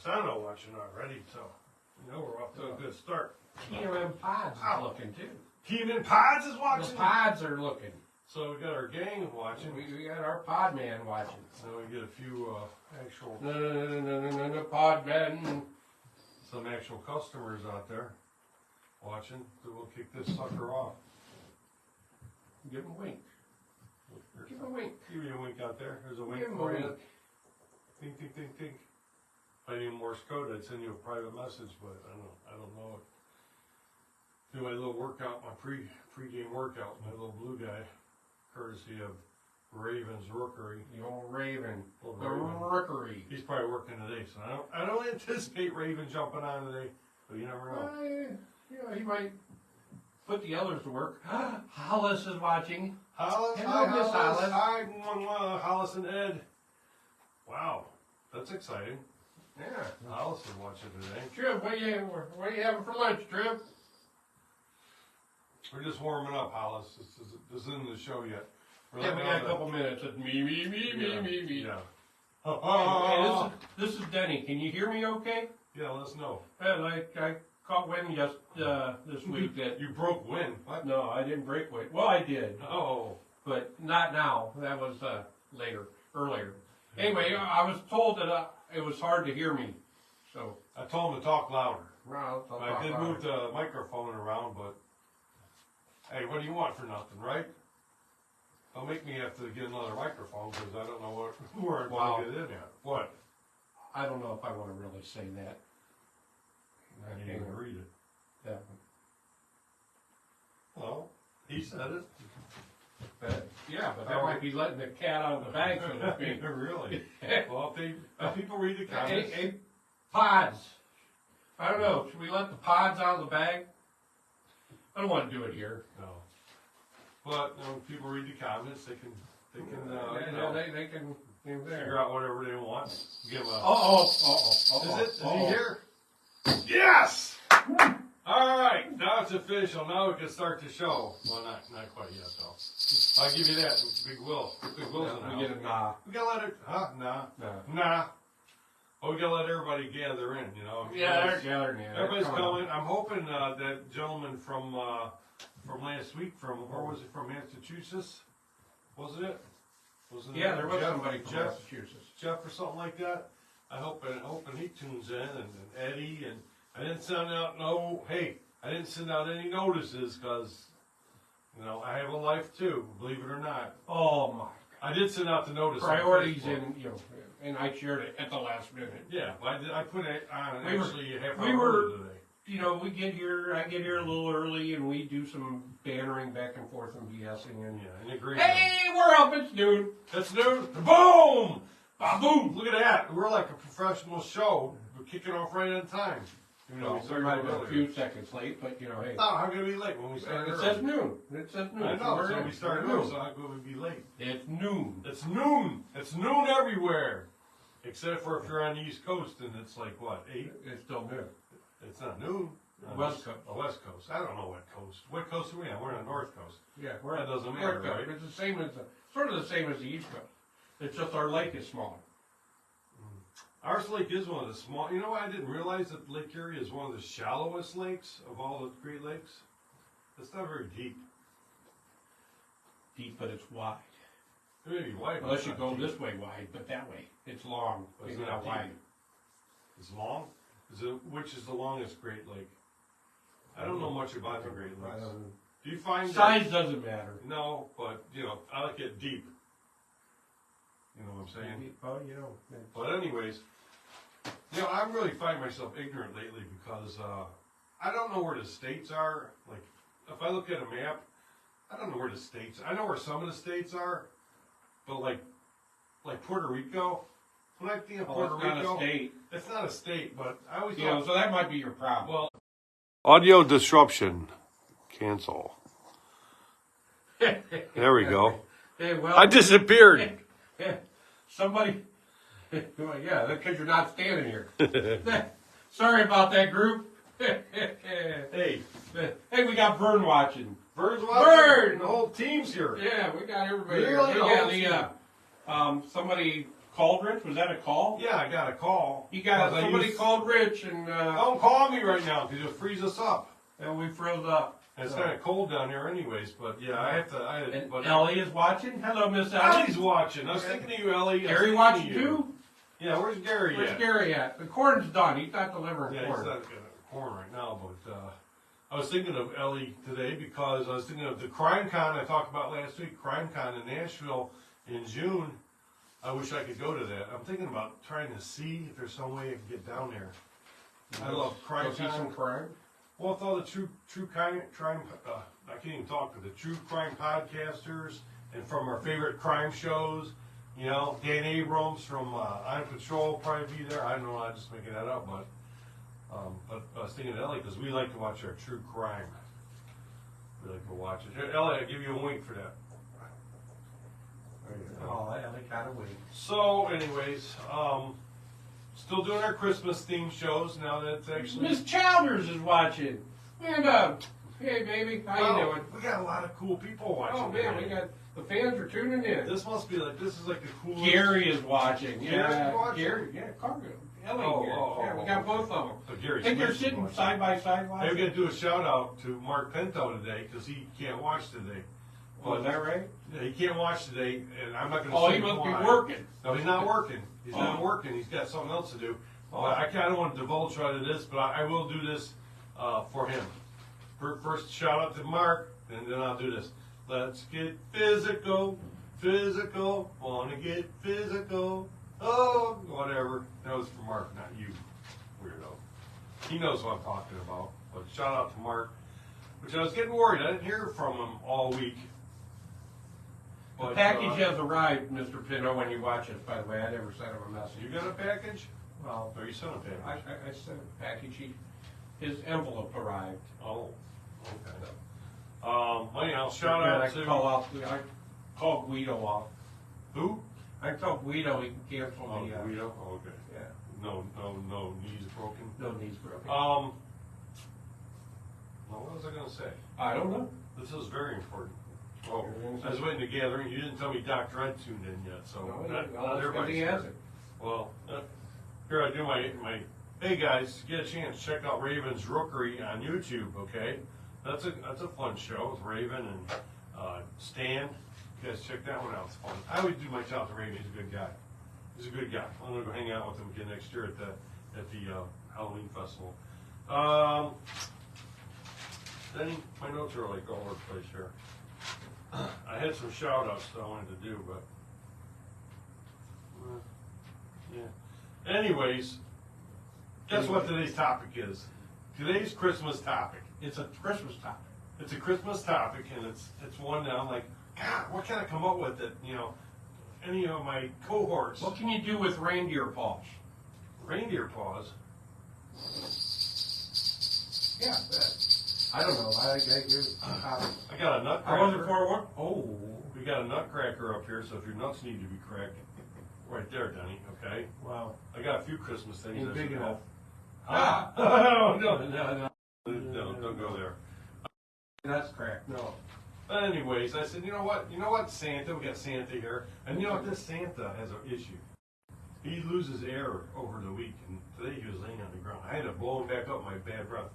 Sano watching already, so you know we're off to a good start. TMM Pods is looking too. TMM Pods is watching. The Pods are looking. So we got our gang watching. We got our Pod Man watching. So we get a few actual. No, Pod Man. Some actual customers out there watching. So we'll kick this sucker off. Give him a wink. Give him a wink. Give me a wink out there. There's a wink Give him a for you. wink. Think, think, think, think. If I need Morse code, I'd send you a private message, but I don't know it. Do my little workout, my pre-game workout, my little blue guy, courtesy of Raven's Rookery. The old Raven. Old The Raven. Rookery. He's probably working today, so I don't anticipate Raven jumping on today, but you never know. Yeah, he might put the others to work. Hollis is watching. Hollis, Hello, hi, Miss Hollis. Hollis. Hi, Hollis and Ed. Wow, that's exciting. Yeah. Hollis is watching today. Trip, what are you having for lunch, Trip? We're just warming up, Hollis. This isn't the show yet. We're Yeah, we letting got a all couple minutes. It's me. the- Yeah. Hey, this is Denny. Can you hear me okay? Yeah, let us know. I caught wind this week that... You broke wind. What? No, I didn't break wind. Well, I did, Oh. but not now. That was earlier. Anyway, I was told that it was hard to hear me. So I told him to talk louder. well, I did move the microphone around, but hey, what do you want for nothing, right? Don't make me have to get another microphone because I don't know where I'm going to get it at. What? I don't know if I want to really say that. I didn't even read it. That Well, he said it. but that might be letting the cat out of the bag, so to speak. Really? Well, if people read the comments. Hey, pods. I don't know. Should we let the pods out of the bag? I don't want to do it here. No. But when people read the comments, they can They can figure out whatever they want. Give them a. Is he here? Yes! All right, now it's official. Now we can start the show. Well, not quite yet, though. I'll give you that. Big Will. Big Will's in the We house. get a nah. We gotta let it. Huh? Nah. Nah. Nah. Oh, we gotta let everybody gather in, you know. Yeah, they're gathering in. Everybody's coming. I'm hoping that gentleman from last week, where was it, from Massachusetts? Wasn't it? Yeah, there was Jeff, somebody from Jeff, Massachusetts. Jeff or something like that. I hope he tunes in, and Eddie, and I didn't send out I didn't send out any notices because, you know, I have a life too, believe it or not. Oh my! I did send out the notice. Priorities and I shared it at the last minute. Yeah, I put it on We were- actually a half we hour were- today. You know, I get here a little early, and we do some bannering back and forth and BSing. And Yeah, in agreement. hey, we're up! It's noon. That's new. Boom! Boom! Look at that. We're like a professional show. We're kicking off right on time. You know, We started might have been a earlier. few seconds late, but you know, hey. No, how can we be late when we started It early? says noon. It says noon. I know, we're so in. we started We're early, so how could we be late? It's noon. It's noon. It's noon everywhere. Except for if you're on the East Coast and it's like, what, 8? It's still noon. It's not noon. West Coast. The West Coast. I don't know what coast. What coast are we on? We're on the North Coast. Yeah, That doesn't matter, North Coast. right? It's the same as sort of the same as the East Coast. It's just our lake is smaller. Ours lake is one of the small. You know what? I didn't realize that Lake Erie is one of the shallowest lakes of all the Great Lakes. It's not very deep. Deep, but it's wide. It may be wide. but Unless it's you not go deep. this way wide, but that way it's long. But it's Maybe not not wide. deep. It's long. Which is the longest Great Lake? I don't know much about the Great Lakes. Do you find Size doesn't matter. No, but you know, I like it deep. You know what I'm saying? Well, you know. But anyways, you know, I'm really finding myself ignorant lately because I don't know where the states are. Like, if I look at a map, I don't know where the states. I know where some of the states are, but like Puerto Rico. When I think of Puerto it's not Rico, a state. it's not a state, but I always You know, so that might be your problem. well. Audio disruption. Cancel. There we go. Hey, well, I disappeared. somebody. Well, yeah, because you're not standing here. Sorry about that, group. Hey, Hey, we got Vern watching. Vern's Vern! The whole team's here. Yeah, we got everybody Really? here. We got somebody called Rich? Was that a call? Yeah, I got a call. You got Because I somebody used- called Rich and Don't call me right now because you'll freeze us up. we froze up. And it's kind of cold down here anyways, but yeah, I have to. And But Ellie is watching. Hello, Miss Ellie. Ellie's watching. I was thinking of you, Ellie. I was Gary thinking watching of you. too? Yeah, where's Gary Where's at? Gary at? The corn's done. He's not delivering Yeah, he's corn. not getting corn right now, but I was thinking of Ellie today because I was thinking of the Crime Con I talked about last week, Crime Con in Nashville in June. I wish I could go to that. I'm thinking about trying to see if there's some way I can get down there. I love Crime Go see some Con. crime. Well, with all the true crime, I can't even talk to the true crime podcasters and from our favorite crime shows. You know, Dan Abrams from On Patrol will probably be there. I don't know, I'm just making that up, but I was thinking of Ellie because we like to watch our true crime. We like to watch it. Here, Ellie, I'll give you a wink for that. There you go. Oh, Ellie gotta wait. So, anyways, still doing our Christmas themed shows now that it's actually. Miss Childers is watching. And hey baby, how you doing? We got a lot of cool people watching. Oh man, we today. got the fans are tuning in. This must be like this is like the coolest. Gary is watching. Gary's Yeah, watching? Gary. Yeah, Cargo. Ellie. Oh, Gary. oh, Yeah, we oh, got oh. both of them. So Gary I think they're Smith's sitting watching. side by side Hey, watching. we're gonna do a shout out to Mark Pinto today because he can't watch today. Oh, is that right? Yeah, he can't watch today, and I'm not gonna. Oh, say he must be why. working. No, he's not working. He's not Oh. working. He's got something else to do. Oh. I kind of want to divulge right of this, but I will do this for him. First, shout out to Mark, and then I'll do this. Let's get physical, physical. Wanna get physical? Oh, whatever. That was for Mark, not you, weirdo. He knows what I'm talking about. But shout out to Mark. Which I was getting worried. I didn't hear from him all week. The But, package has arrived, Mr. Pinto, when you watch it, by the way. I never sent him a message. You got a package? Well, Or you sent a package? I sent a package. His envelope arrived. Oh, okay. Anyhow, shout Yeah, out I to I call Guido off. who? I told Guido he can cancel Oh, the. Guido. Oh, okay. Yeah, No knees broken. no knees broken. Well, what was I gonna say? I don't know. This is very important. Oh, Everything's- I was waiting to gathering. You didn't tell me Doc Dredd tuned in yet, so No, not that's 'cause everybody's he here. hasn't. Well, here I do my. Hey guys, get a chance, check out Raven's Rookery on YouTube. Okay, that's a fun show with Raven and Stan. You guys check that one out. It's fun. I always do my shout to Raven. He's a good guy. He's a good guy. I'm gonna go hang out with him again next year at the Halloween festival. Then my notes are like all over the place here. I had some shout outs that I wanted to do, but yeah. Anyways, guess what today's topic is? Today's Christmas topic. It's a Christmas topic. It's a Christmas topic, and it's one that I'm like, God, what can I come up with that, any of my cohorts, What can you do with reindeer paws? reindeer paws. Yeah, I don't know. I I got a wasn't nutcracker. for one. Oh, We got a nutcracker up here, so if your nuts need to be cracked, right there, Denny, okay? wow. I got a few Christmas things. Ain't I big should enough. Ah! no, no. don't go there. That's correct. No. But anyways, I said, you know what, Santa, we got Santa here, and you know what, this Santa has an issue. He loses air over the week, and today he was laying on the ground. I had to blow him back up my bad breath.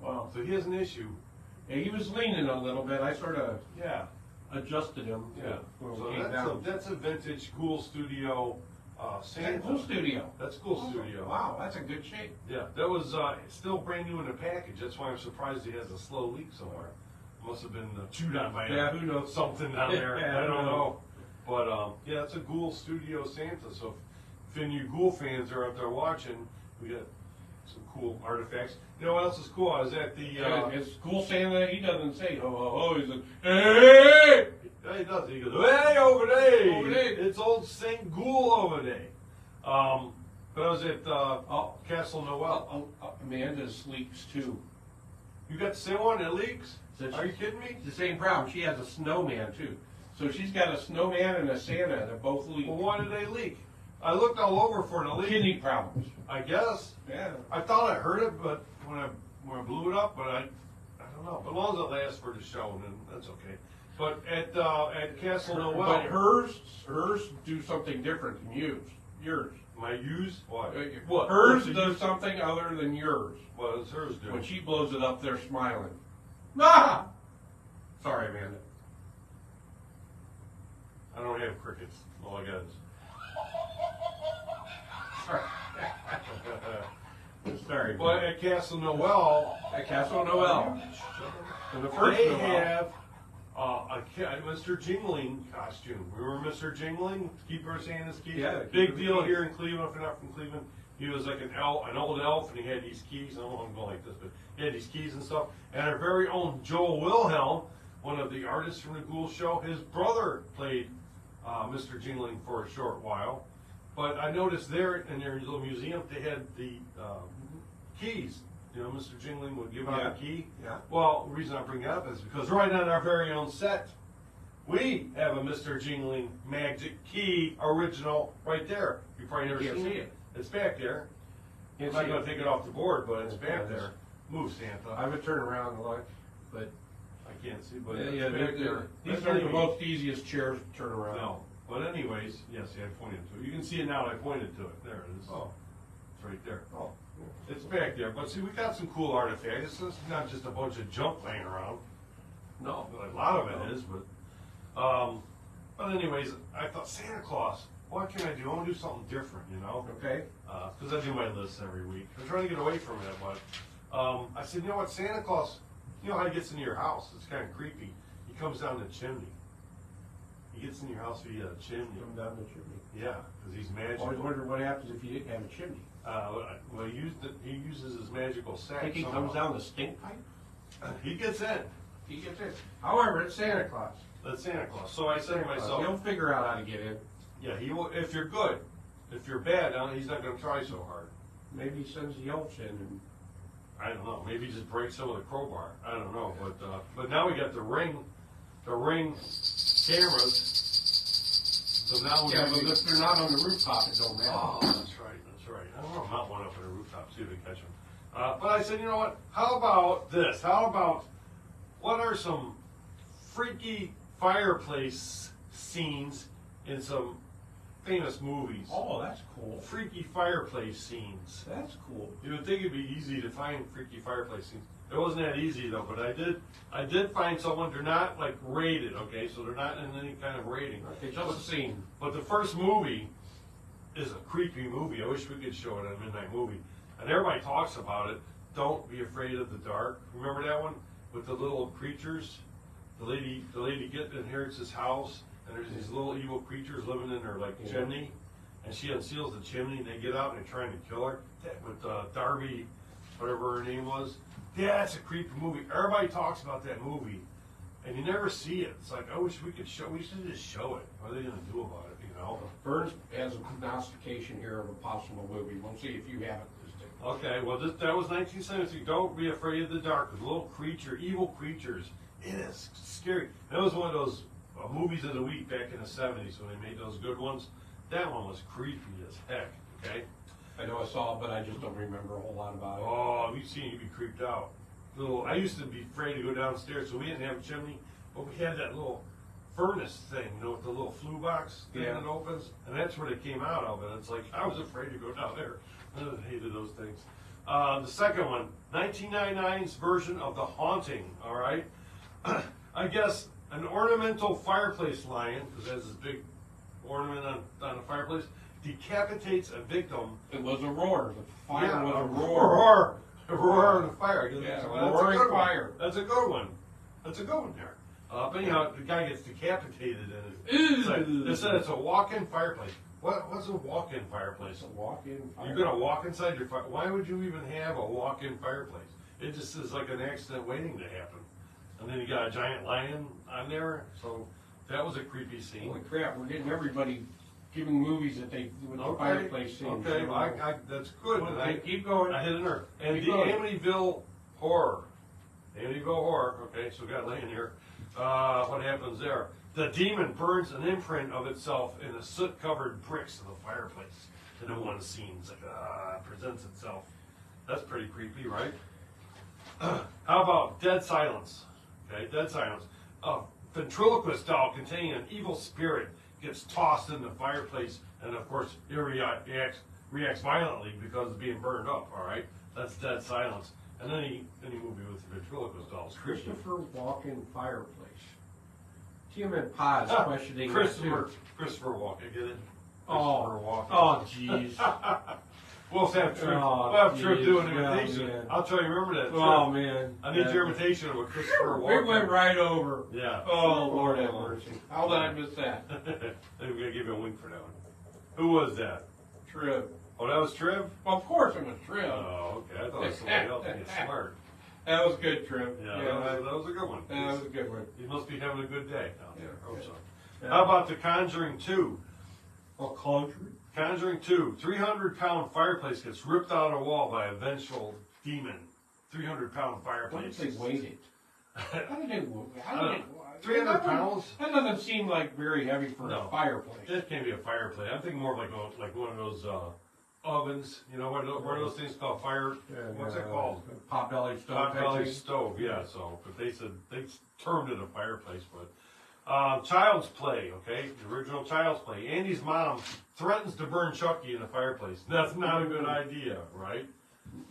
Wow. So he has an issue. Yeah, he was leaning a little bit. I sort of Yeah, adjusted him. yeah. When So we came down. that's a vintage cool studio Santa. Cool studio. That's cool studio. Wow, that's a good shape. Yeah, that was still brand new in the package. That's why I'm surprised he has a slow leak somewhere. Must have been chewed on by Yeah, who knows? something down there. Yeah, I don't know. But yeah, it's a Ghoul Studio Santa. So if any of you Ghoul fans are out there watching, we got some cool artifacts. You know what else is cool? I was at the. It's cool Santa. He doesn't say ho ho ho. He's like, hey. Yeah, he does. He goes, hey, over there! Over there. It's old Saint Ghoul over there. But I was at Castle Noel. Amanda's leaks too. You got the same one that leaks? So Are you kidding me? It's the same problem. She has a snowman too. So she's got a snowman and a Santa that both leak. Well, why did they leak? I looked all over for the leak. Kidney problems. I guess. Yeah. I thought I heard it, but when I blew it up, but I don't know. But as long as it lasts for the show, then that's okay. But at Castle But Noel, hers do something different than yours. my use what? What? Hers does something other than yours. What does hers do? When she blows it up, they're smiling. Ah! Sorry, Amanda. I don't have crickets. All I got is. Sorry. But at Castle Noel, At Castle Noel. In the first they Noel. have a Mr. Jingling costume. Remember Mr. Jingling? Keeper of Santa's keys? Yeah, the Big Keeper of deal Keys. here in Cleveland, if you're not from Cleveland. He was like an old elf, and he had these keys. I don't know if I'm going like this, but he had these keys and stuff. And our very own Joel Wilhelm, one of the artists from the Ghoul Show, his brother played Mr. Jingling for a short while. But I noticed there in their little museum, they had the keys. You know, Mr. Jingling would give out Yeah. a key. Yeah. Well, the reason I bring that up is because right on our very own set, we have a Mr. Jingling magic key original right there. You probably never Can't seen see it. it. It's back there. I'm Can't not see going to it. take it off the board, but it's back Yeah, there. Move, Santa. I would turn around and look, but I can't see, but yeah, it's yeah, back there. these That's are the anyway. most easiest chairs to turn around. No. But anyways, yes, I pointed to it. You can see it now. I pointed to it. There it is. Oh. It's right there. Oh. It's back there. But see, we got some cool artifacts. It's not just a bunch of junk laying around. No. A lot of it is, but anyways, I thought Santa Claus. What can I do? I want to do something different, you know? Okay. Because I do my lists every week. I'm trying to get away from it, but I said, you know what, Santa Claus, you know how he gets into your house? It's kind of creepy. He comes down the chimney. He gets in your house via a chimney. Come down the chimney. Yeah, because he's I always magical. wondered what happens if you didn't have a chimney. Well, he uses his magical I sack. think he somehow. comes down the stink pipe. He gets in. He gets in. However, it's Santa Claus. That's Santa Claus. So I said to myself, He'll figure out how to get in. yeah, he will. If you're good, if you're bad, he's not going to try so hard. Maybe he sends the elves in and I don't know. Maybe just break some of the crowbar. I don't know. But now we got the ring cameras. So now we yeah, got but if they're not on the rooftop, it don't matter. Oh, that's right. That's right. I don't know. Mount one up on the rooftop, see if we catch them. But I said, you know what? How about this? How about what are some freaky fireplace scenes in some famous movies? Oh, that's cool. Freaky fireplace scenes. That's cool. You would think it'd be easy to find freaky fireplace scenes. It wasn't that easy though, but I did find someone. They're not like rated, okay? So they're not in any kind of rating. Okay, just a scene. But the first movie is a creepy movie. I wish we could show it on a midnight movie. And everybody talks about it. Don't Be Afraid of the Dark. Remember that one with the little creatures? The lady inherits this house, and there's these little evil creatures living in her like chimney, and she unseals the chimney, and they get out and they're trying to kill her. That with Darby, whatever her name was. That's a creepy movie. Everybody talks about that movie, and you never see it. It's like I wish we could show. We should just show it. What are they going to do about it? You know. Burns has a prognostication here of a possible movie. We'll see if you have it. Okay, well, that was 1973. Don't Be Afraid of the Dark. The little creature, evil creatures. It is scary. That was one of those movies of the week back in the 70s when they made those good ones. That one was creepy as heck, okay? I know I saw it, but I just don't remember a whole lot about it. Oh, if you've seen it, you'd be creeped out. I used to be afraid to go downstairs, so we didn't have a chimney, but we had that little furnace thing, you know, with the little flue box thing that opens, and that's where they came out of, and it's like, I was afraid to go down there. I hated those things. The second one, 1999's version of The Haunting, all right? I guess an ornamental fireplace lion, because it has this big ornament on the fireplace, decapitates a victim. It was a roar. The fire was a roar. A roar on the fire. Yeah, Well, roaring fire. That's a good one. That's a good one there. But anyhow, the guy gets decapitated in it. They said it's a walk-in fireplace. What's a walk-in fireplace? It's a walk-in fire. You're gonna walk inside your fire. Why would you even have a walk-in fireplace? It just is like an accident waiting to happen. And then you got a giant lion on there. So that was a creepy scene. Holy crap, we're getting everybody giving movies that they with the fireplace scenes. Okay, that's good. Okay, keep going. I hit a nerve. And Keep the going. Amityville Horror. Amityville Horror. Okay, so we got laying here. What happens there? The demon burns an imprint of itself in the soot-covered bricks of the fireplace. And in one scene, it's like, presents itself. That's pretty creepy, right? How about Dead Silence? Okay, Dead Silence. ventriloquist doll containing an evil spirit gets tossed in the fireplace, and of course it reacts violently because it's being burned up. All right, that's dead silence. And any movie with the ventriloquist dolls. Christopher Walken fireplace. TMM Pod's questioning Christopher Walken, get it? Oh, Walken. oh, jeez. We'll have Trip do an imitation. Man. I'll try to remember that. Trip. Oh man, I need your imitation of a Christopher Walken. we went right over. Yeah. Oh Lord have mercy. How did I miss that? I'm gonna give you a wink for that one. Who was that? Trib. Oh, that was Triv? Well, of course it was Trib. Oh, okay. I thought it was somebody else being smart. That was good, Trib. Yeah, that was a good one. That was a good one. You must be having a good day out there. I hope so. Yeah. How about The Conjuring 2? Oh, Conjuring. Conjuring 2. 300-pound fireplace gets ripped out of the wall by a vengeful demon. 300-pound fireplace. What if they weight it? How did they 300 pounds? That doesn't seem like very heavy for a fireplace. It can't be a fireplace. I'm thinking more of like one of those ovens. You know, what are those things called? What's that called? Potbelly stove. Potbelly stove, yeah. So, but they said they termed it a fireplace. But Child's Play, okay, the original Child's Play. Andy's mom threatens to burn Chucky in the fireplace. That's not a good idea, right?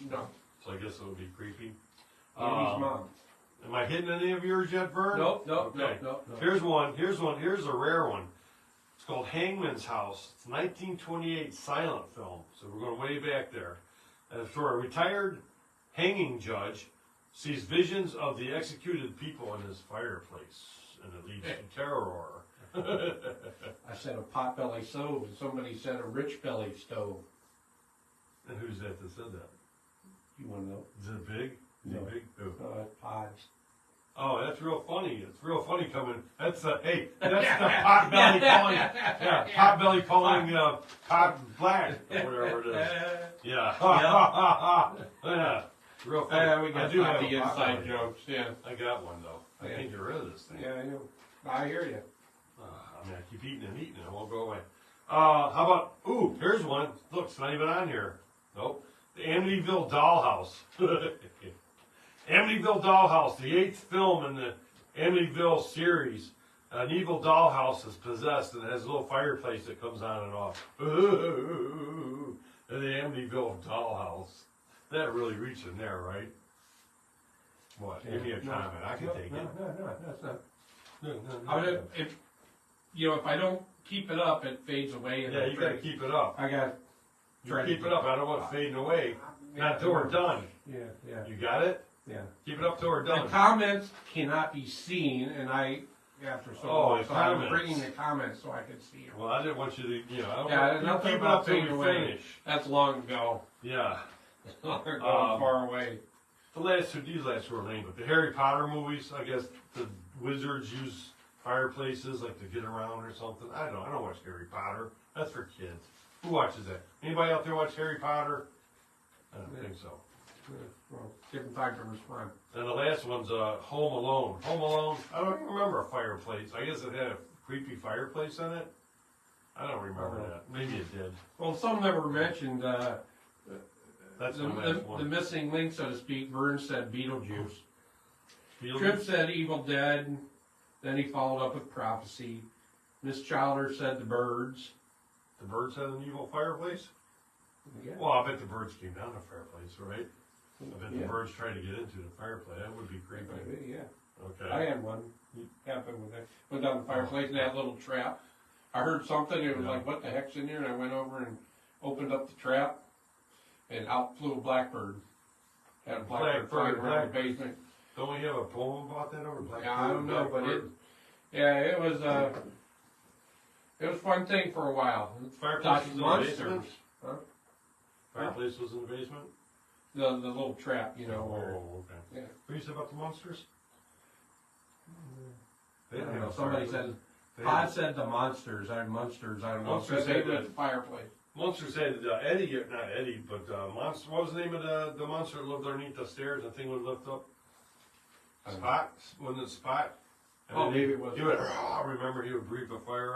No. So I guess it would be creepy. Andy's mom. Am I hitting any of yours yet, Vern? Nope. Okay. Nope. Here's one. Here's a rare one. It's called Hangman's House. It's a 1928 silent film. So we're going way back there. And for a retired hanging judge sees visions of the executed people in his fireplace, and it leads to terror. I said a potbelly stove, and somebody said a rich belly stove. And who's that said that? You want to know? Is it big? Is it big? Who? Pods. Oh, that's real funny. It's real funny coming. That's the Potbelly calling. Yeah, Potbelly calling pot black or whatever it is. Yeah. Yeah. Real funny. We got I do have the a inside Potbelly. jokes. Yeah. I got one though. I can't get rid of this thing. Yeah, I know. I hear you. I mean, I keep eating and eating, and it won't go away. How about? Ooh, here's one. Look, it's not even on here. Nope. The Amityville Dollhouse. Amityville Dollhouse, the 8th film in the Amityville series. An evil dollhouse is possessed and it has a little fireplace that comes on and off. Ooh, the Amityville Dollhouse. That really reached in there, right? What? Give me a comment. I can take it. No, that's not. No. If I don't keep it up, it fades away. Yeah, you gotta keep it up. I got. You keep it up. I don't want it fading away. Not till we're done. Yeah. You got it? Yeah. Keep it up till we're done. The comments cannot be seen, and after so long, so I'm bringing the comments so I can see them. Well, I didn't want you to, I don't Yeah, want you to keep it up till we finish. That's long ago. Yeah. Far away. These last two are lame, but the Harry Potter movies, I guess the wizards use fireplaces like to get around or something. I don't watch Harry Potter. That's for kids. Who watches that? Anybody out there watch Harry Potter? I don't think so. Well, different time to respond. And the last one's Home Alone. Home Alone, I don't even remember a fireplace. I guess it had a creepy fireplace in it. I don't remember that. Maybe it did. Well, some that were mentioned, That's the last one. The missing link, so to speak. Vern said Beetlejuice. Beetlejuice? Tripp said Evil Dead. Then he followed up with Prophecy. Miss Childer said The Birds. The Birds had an evil fireplace? Yeah. Well, I bet the birds came down the fireplace, right? I bet the birds tried to get into the fireplace. That would be creepy. Yeah. Okay. I had one happen with that. Went down the fireplace and that little trap. I heard something. It was like, what the heck's in there? And I went over and opened up the trap, and out flew a blackbird. Had a blackbird flying around the basement. Don't we have a poem about that over Blackbird? Yeah, I don't know, but it was a fun thing for a while. Fireplace was in the basement? Huh? Fireplace was in the basement? The little trap, where. Oh, okay. Yeah. What you said about the monsters? I don't know. Somebody said, Pod said the monsters. Monsters, I don't know. Monsters They said were that. at the fireplace. Monster said Eddie, not Eddie, but Monster. What was the name of the monster that lived underneath the stairs? That thing would lift up. Spot, wasn't it Spot? And Maybe it was. He would. Remember, he would breathe the fire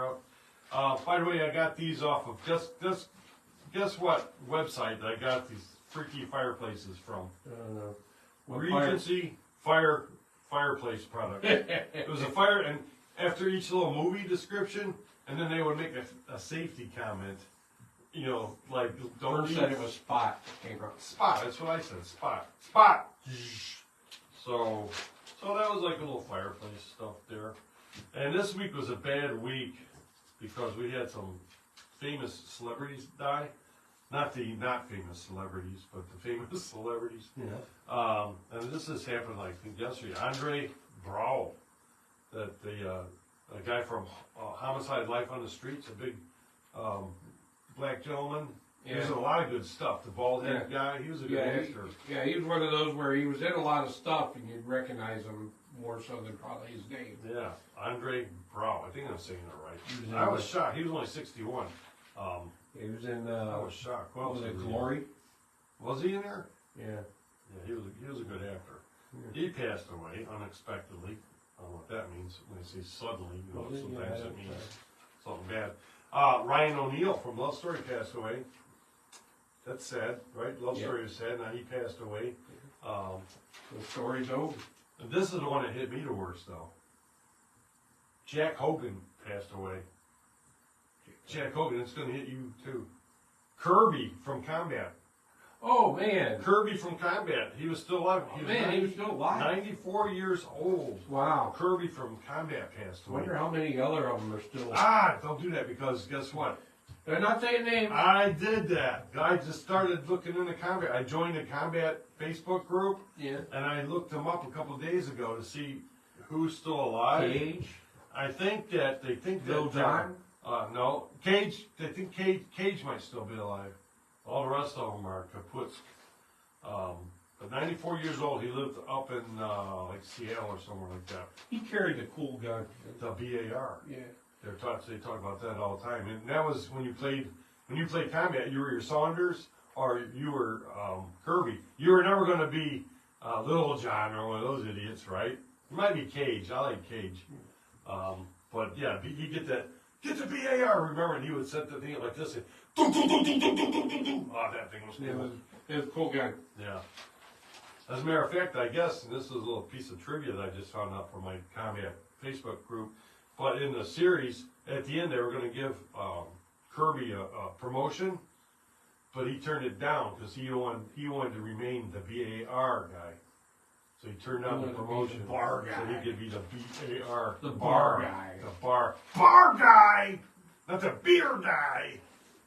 out. By the way, I got these off of guess what website I got these freaky fireplaces from? I don't know. Regency fireplace product. It was a fire, and after each little movie description, and then they would make a safety comment. You know, like don't First leave. said it was Spot. Came from. Spot. That's what I said. Spot. Spot. So that was like a little fireplace stuff there. And this week was a bad week because we had some famous celebrities die. Not famous celebrities, but the famous celebrities. Yeah. And this has happened, I think, yesterday. Andre Brawl, that a guy from Homicide: Life on the Streets, a big black gentleman. He was in a lot of good stuff. The bald-headed guy, he was a good actor. He was one of those where he was in a lot of stuff, and you'd recognize him more so than probably his name. Yeah, Andre Brawl. I think I'm saying that right. I was shocked. He was only 61. He was in. I was shocked. What was it? Glory. Was he in there? Yeah. Yeah, he was a good actor. Yeah. He passed away unexpectedly. I don't know what that means. When I say suddenly, you know, sometimes it means something bad. Ryan O'Neal from Love Story passed away. That's sad, right? Love Story is sad. Now he passed away. The story's over. This is the one that hit me the worst, though. Jack Hogan passed away. Jack Hogan, it's going to hit you too. Kirby from Combat. Oh man. Kirby from Combat. He was still alive. He was still alive. 94 years old. Wow. Kirby from Combat passed I away. wonder how many other of them are still. Don't do that because guess what? They're not saying names. I did that. I just started looking into Combat. I joined a Combat Facebook group. Yeah. And I looked them up a couple of days ago to see who's still alive. Cage. I think that they think Bill that John. No, Cage. They think Cage might still be alive. All the rest of them are kaputs. But 94 years old, he lived up in like Seattle or somewhere like that. He carried a cool gun. The BAR. Yeah. They talk about that all the time, and that was when you played Combat. You were your Saunders or you were Kirby. You were never going to be Little John or one of those idiots, right? You might be Cage. I like Cage. But yeah, you get the BAR. Remember, and he would set the thing like this. And, doo, doo, doo, doo, doo, doo, doo, doo, doo. Oh, that thing was cool. It was a cool gun. Yeah. As a matter of fact, I guess, and this is a little piece of trivia that I just found out from my Combat Facebook group, but in the series, at the end, they were going to give Kirby a promotion, but he turned it down because he wanted to remain the BAR guy. So he turned down the promotion. The bar guy. So he could be the BAR. The bar guy. The bar guy! Not the beer guy!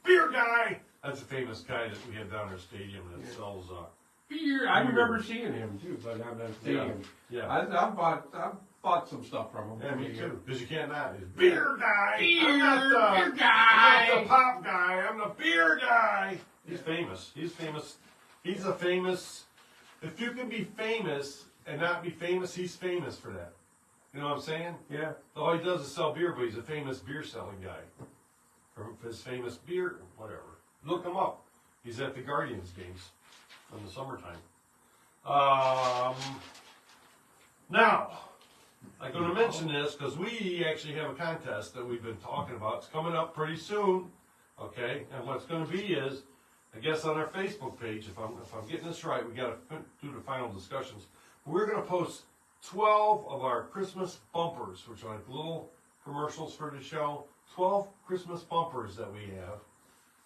Beer guy! That's a famous guy that we have down our stadium that sells beer. I remember seeing him too, but I'm not seeing him. Yeah. I bought some stuff from him. Yeah, me too. Because you can't not. He's beer guy. Beer I'm guy. not the pop guy. I'm the beer guy. He's famous. He's famous. He's a famous. If you can be famous and not be famous, he's famous for that. You know what I'm saying? Yeah. All he does is sell beer, but he's a famous beer selling guy. For his famous beer, whatever. Look him up. He's at the Guardians games in the summertime. Now, I'm going to mention this because we actually have a contest that we've been talking about. It's coming up pretty soon, okay? And what it's going to be is, I guess on our Facebook page, if I'm getting this right, we got to do the final discussions. We're going to post 12 of our Christmas bumpers, which are like little commercials for the show. 12 Christmas bumpers that we have.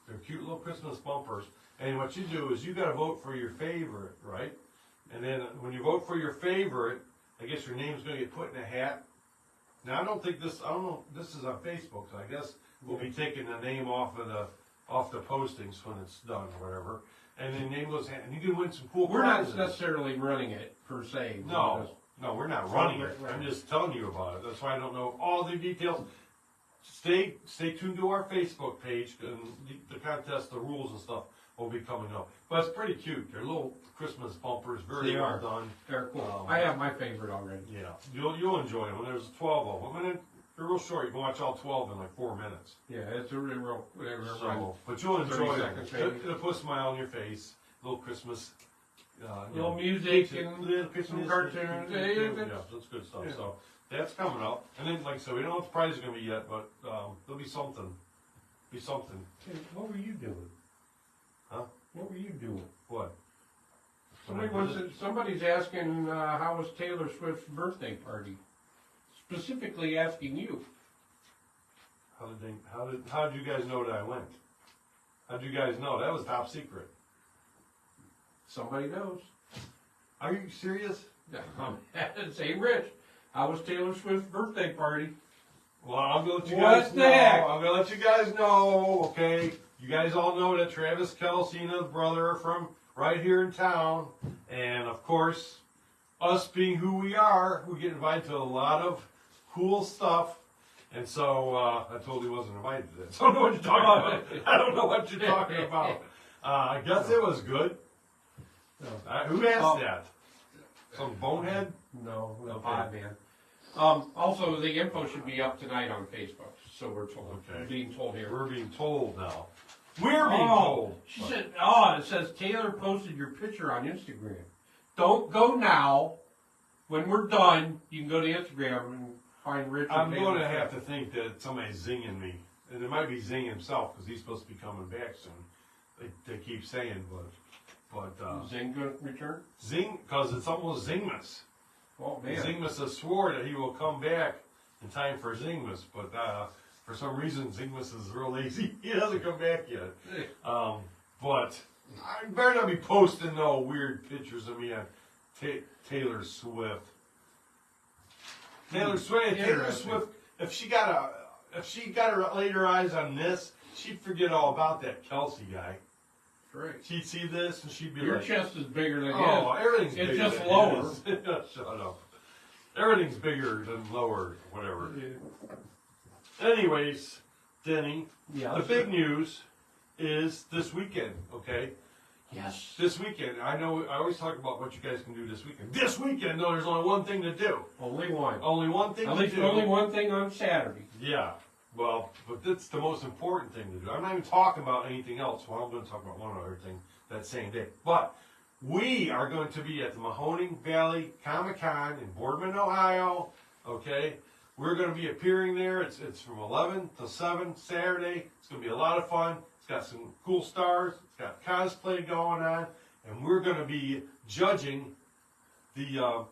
They're cute little Christmas bumpers. And what you do is you got to vote for your favorite, right? And then when you vote for your favorite, I guess your name's going to get put in a hat. Now I don't know, this is on Facebook, so I guess we'll be taking the name off the postings when it's done or whatever. And then name goes, and you can win some cool We're prizes. not necessarily running it per se. No, we're not running it. Right. I'm just telling you about it. That's why I don't know all the details. Stay tuned to our Facebook page, and the contest, the rules and stuff will be coming up. But it's pretty cute. They're little Christmas bumpers, very well done. They're cool. I have my favorite already. Yeah, you'll enjoy them. There's 12 of them, and they're real short. You can watch all 12 in like 4 minutes. Yeah, it's a real. But you'll enjoy 30 it. seconds, It'll put a smile on your face. Little Christmas. Little music and little Christmas some cartoons. Yeah, that's good stuff. Yeah. So that's coming up. And then, like I said, we don't know what the prize is going to be yet, but there'll be something. Hey, what were you doing? Huh? What were you doing? What? Somebody's asking how was Taylor Swift's birthday party? specifically asking you. How did you guys know that I went? How did you guys know? That was top secret. Somebody knows. Are you serious? Say, Rich, how was Taylor Swift's birthday party? Well, I'm gonna let you What guys the know. heck? I'm gonna let you guys know, okay? You guys all know that Travis Kelce and his brother are from right here in town. And of course, us being who we are, we get invited to a lot of cool stuff. And so I totally wasn't invited to this. I don't know what you're talking about. I don't know what you're talking about. I guess it was good. Who asked that? Some bonehead? No, Okay. odd man. Also, the info should be up tonight on Facebook, so we're told. Okay. We're being told here. We're being told now. We're being told. She said, it says Taylor posted your picture on Instagram. Don't go now. When we're done, you can go to Instagram and find Rich. I'm going to have to think that somebody's zinging me. And it might be Zing himself, because he's supposed to be coming back soon. They keep saying, but Zing going to return? Zing, because it's almost Zingmas. Oh, man. Zingmas has swore that he will come back in time for Zingmas, but for some reason Zingmas is real lazy. He hasn't come back yet. But I better not be posting no weird pictures of me on Taylor Swift. Taylor Swift. If she got her laid her eyes on this, she'd forget all about that Kelce guy. Right. She'd see this and she'd be Your like, chest is bigger than "Oh, his. everything's It's bigger just than lower." his." Shut up. Everything's bigger than lower, whatever. Anyways, Denny, the big news is this weekend, okay? Yes. This weekend. I know I always talk about what you guys can do this weekend. This weekend, no, there's only one thing to do. Only one. Only one thing At to least do. only one thing on Saturday. Yeah. Well, but that's the most important thing to do. I'm not even talking about anything else. Well, I'm going to talk about one other thing that same day. But we are going to be at the Mahoning Valley Comic-Con in Boardman, Ohio. Okay? We're going to be appearing there. It's from 11 to 7 Saturday. It's going to be a lot of fun. It's got some cool stars. It's got cosplay going on. And we're going to be judging the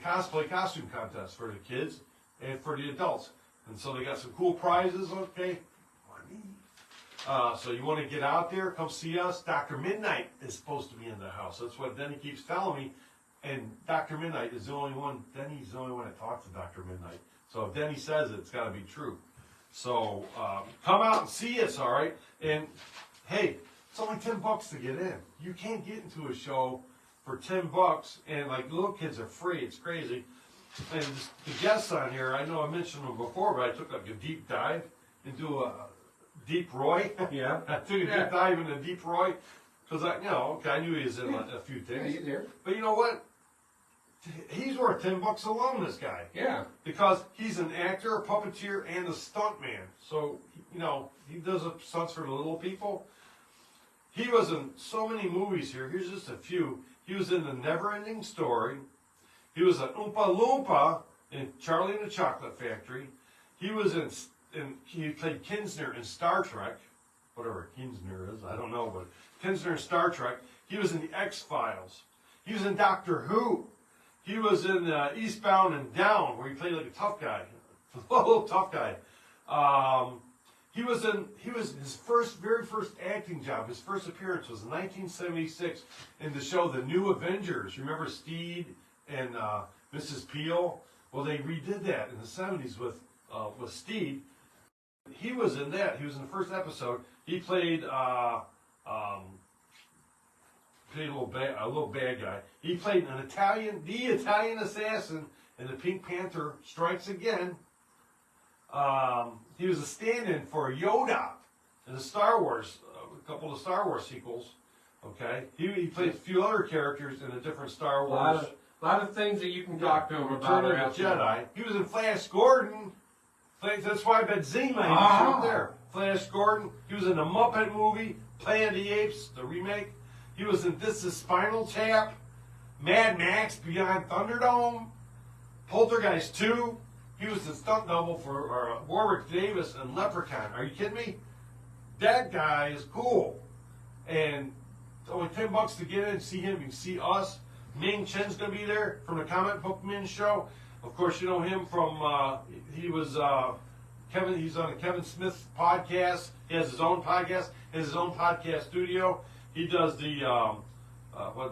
cosplay costume contest for the kids and for the adults. And so they got some cool prizes, okay? So you want to get out there, come see us. Dr. Midnight is supposed to be in the house. That's what Denny keeps telling me. And Dr. Midnight is the only one, Denny's the only one that talks to Dr. Midnight. So if Denny says it, it's got to be true. So come out and see us, all right? And hey, it's only $10 to get in. You can't get into a show for $10, and like little kids are free. It's crazy. And the guests on here, I know I mentioned them before, but I took like a deep dive into a Deep Roy. Yeah. I took a deep dive into Deep Roy because I knew he was in a few things. Yeah, there. But you know what? He's worth $10 alone, this guy. Yeah. Because he's an actor, a puppeteer, and a stuntman. So, he does stunts for the little people. He was in so many movies here. Here's just a few. He was in The Never-Ending Story. He was an Oompa Loompa in Charlie and the Chocolate Factory. He was he played Kinsner in Star Trek. Whatever Kinsner is, I don't know, but Kinsner in Star Trek. He was in the X-Files. He was in Doctor Who. He was in Eastbound and Down, where he played like a tough guy, a little tough guy. He was his very first acting job. His first appearance was in 1976 in the show The New Avengers. Remember Steed and Mrs. Peel? Well, they redid that in the 70s with Steed. He was in that. He was in the first episode. He played a little bad guy. He played the Italian assassin in the Pink Panther Strikes Again. He was a stand-in for Yoda in the Star Wars, a couple of Star Wars sequels. Okay, he played a few other characters in a different Star Wars. A lot of things that you can talk to him about. Return of the Jedi. He was in Flash Gordon. That's why I bet Z-Man there. Flash Gordon. He was in the Muppet movie, Planet of the Apes, the remake. He was in This Is Spinal Tap, Mad Max Beyond Thunderdome, Poltergeist 2. He was the stunt double for Warwick Davis and Leprechaun. Are you kidding me? That guy is cool. And it's only $10 to get in and see him. You can see us. Ming Chen's going to be there from the Comic Book Men show. Of course, you know him from, he was, Kevin, he's on a Kevin Smith podcast. He has his own podcast, he has his own podcast studio. He does the,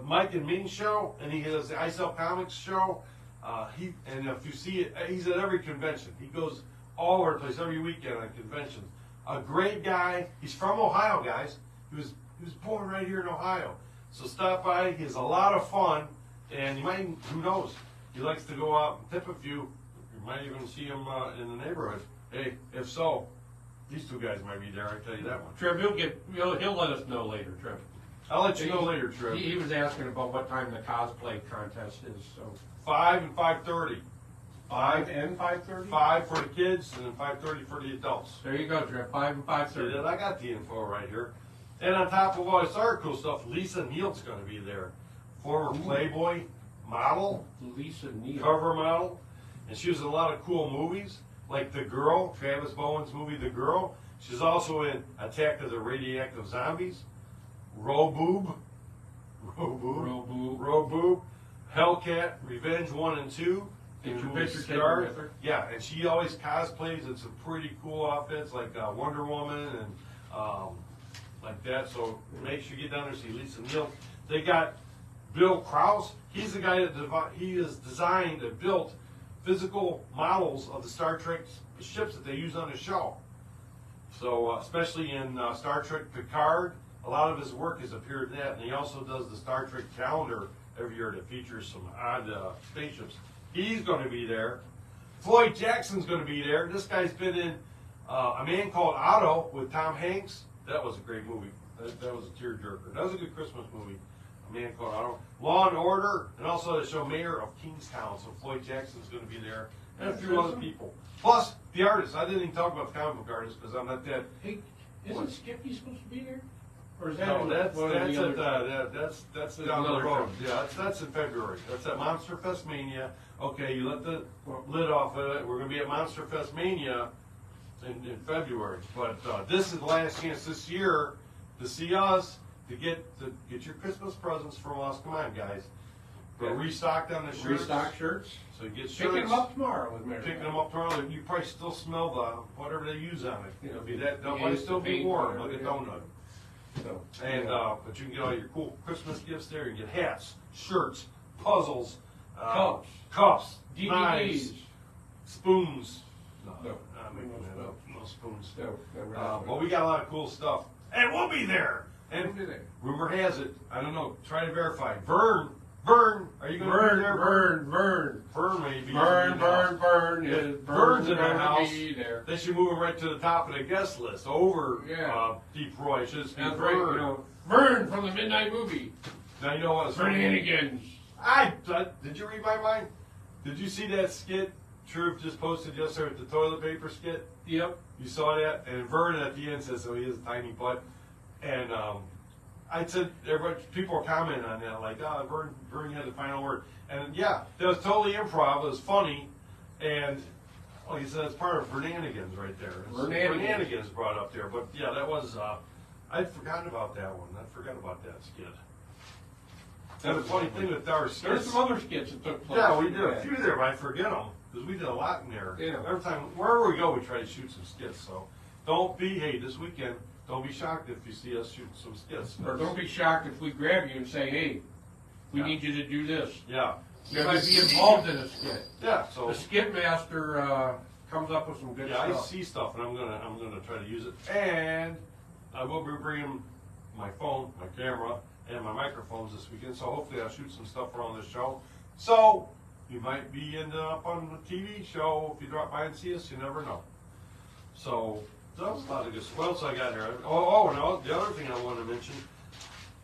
Mike and Ming show, and he has the ISL Comics show. And if you see it, he's at every convention. He goes all over the place every weekend on conventions. A great guy. He's from Ohio, guys. He was born right here in Ohio. So stop by. He has a lot of fun, and you might, who knows? He likes to go out and tip a few. You might even see him in the neighborhood. Hey, if so, these two guys might be there. I tell you that one. Trev, he'll let us know later, Trev. I'll let you know later, Trev. He was asking about what time the cosplay contest is. So 5 and 5:30. 5 and 5:30. 5 for the kids, and then 5:30 for the adults. There you go, Trev. 5 and See 5:30. that? I got the info right here. And on top of all this other cool stuff, Lisa Neal's going to be there. Former Playboy model, Lisa Neal. cover model. And she was in a lot of cool movies, like The Girl, Travis Bowen's movie The Girl. She's also in Attack of the Radioactive Zombies, Roboob, Hellcat, Revenge 1 and 2. Get your movie picture taken Scar. with her. Yeah, and she always cosplays in some pretty cool outfits like Wonder Woman and like that. So make sure you get down there and see Lisa Neal. They got Bill Krause. He's the guy that he has designed and built physical models of the Star Trek ships that they use on the show. So especially in Star Trek Picard, a lot of his work has appeared in that, and he also does the Star Trek calendar every year that features some odd spaceships. He's going to be there. Floyd Jackson's going to be there. This guy's been in A Man Called Otto with Tom Hanks. That was a great movie. That was a tearjerker. That was a good Christmas movie. A Man Called Otto. Law and Order, and also the show Mayor of Kingstown. So Floyd Jackson's going to be there, and a few other people. Plus the artists. I didn't even talk about the comic book artists because I'm not that. Hey, isn't Skippy supposed to be there? Or is that No, that's one of the other? that's down the road. Yeah, that's in February. That's at Monster Fest Mania. Okay, you let the lid off of it. We're going to be at Monster Fest Mania in February. But this is the last chance this year to see us, to get your Christmas presents from us. Come on, guys. We're restocked on the shirts. Restock shirts. So you get shirts. Picking them up tomorrow with Mary. Picking them up tomorrow. You probably still smell the whatever they use on it. It'll be that. They'll Yeah, probably still be paint, warm, whatever, like a yeah. donut. So, And yeah. but you can get all your cool Christmas gifts there. You get hats, shirts, puzzles, cups, DVDs. knives, spoons. No, No. not making that up. No spoons. No, we're not. But we got a lot of cool stuff, and we'll be there. And We'll be there. rumor has it, I don't know. Try to verify. Vern, are you going to be there? Vern may be. Vern. Vern's in our gonna house. be there. They should move him right to the top of the guest list over Yeah. Deep Roy. Should just be That's Vern. right, you know, Vern from the Midnight Movie. Now you know what? Vernanigans. Did you read my mind? Did you see that skit Truth just posted yesterday with the toilet paper skit? Yep. You saw that? And Vern at the end says, so he has a tiny butt. And I said, people were commenting on that, like, Vern had the final word. And yeah, that was totally improv. It was funny. And like you said, it's part of Vernanigans right there. Vernanigans brought up there. But yeah, that was, I'd forgotten about that one. I forgot about that skit. And the funny thing with our skits. There's some other skits that took place. Yeah, we did a few there, but I forget them because we did a lot in there. Yeah. Every time, wherever we go, we try to shoot some skits. So hey, this weekend, don't be shocked if you see us shoot some skits. Or don't be shocked if we grab you and say, hey, we Yeah. need you to do this. Yeah. You might be involved in a skit. Yeah. So The skit master comes up with some good yeah, I stuff. see stuff, and I'm gonna try to use it. And I will be bringing my phone, my camera, and my microphones this weekend. So hopefully I'll shoot some stuff around the show. So you might be ending up on a TV show if you drop by and see us. You never know. So that was a lot of good stuff. What else I got here? No, the other thing I wanted to mention.